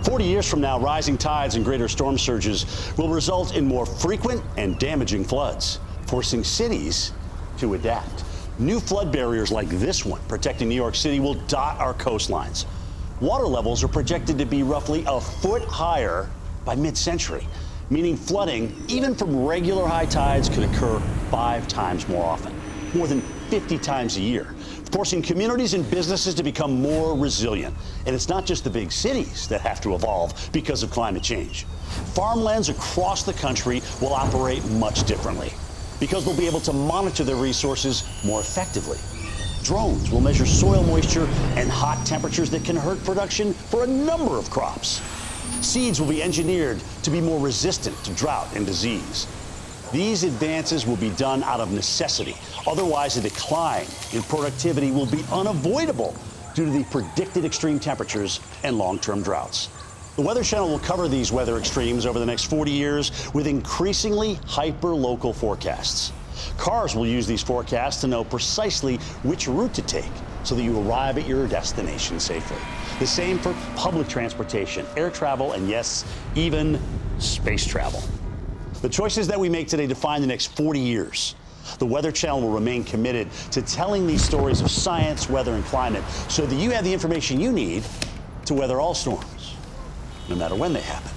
40 years from now, rising tides and greater storm surges will result in more frequent and damaging floods, forcing cities to adapt. New flood barriers like this one protecting New York City will dot our coastlines. Water levels are projected to be roughly a foot higher by mid-century, meaning flooding, even from regular high tides, could occur 5 times more often, more than 50 times a year, forcing communities and businesses to become more resilient. And it's not just the big cities that have to evolve because of climate change. Farmlands across the country will operate much differently because they'll be able to monitor their resources more effectively. Drones will measure soil moisture and hot temperatures that can hurt production for a number of crops. Seeds will be engineered to be more resistant to drought and disease. These advances will be done out of necessity. Otherwise, a decline in productivity will be unavoidable due to the predicted extreme temperatures and long-term droughts. The Weather Channel will cover these weather extremes over the next 40 years with increasingly hyper-local forecasts. Cars will use these forecasts to know precisely which route to take so that you arrive at your destination safely. The same for public transportation, air travel, and yes, even space travel. The choices that we make today define the next 40 years. The Weather Channel will remain committed to telling these stories of science, weather, and climate so that you have the information you need to weather all storms, no matter when they happen.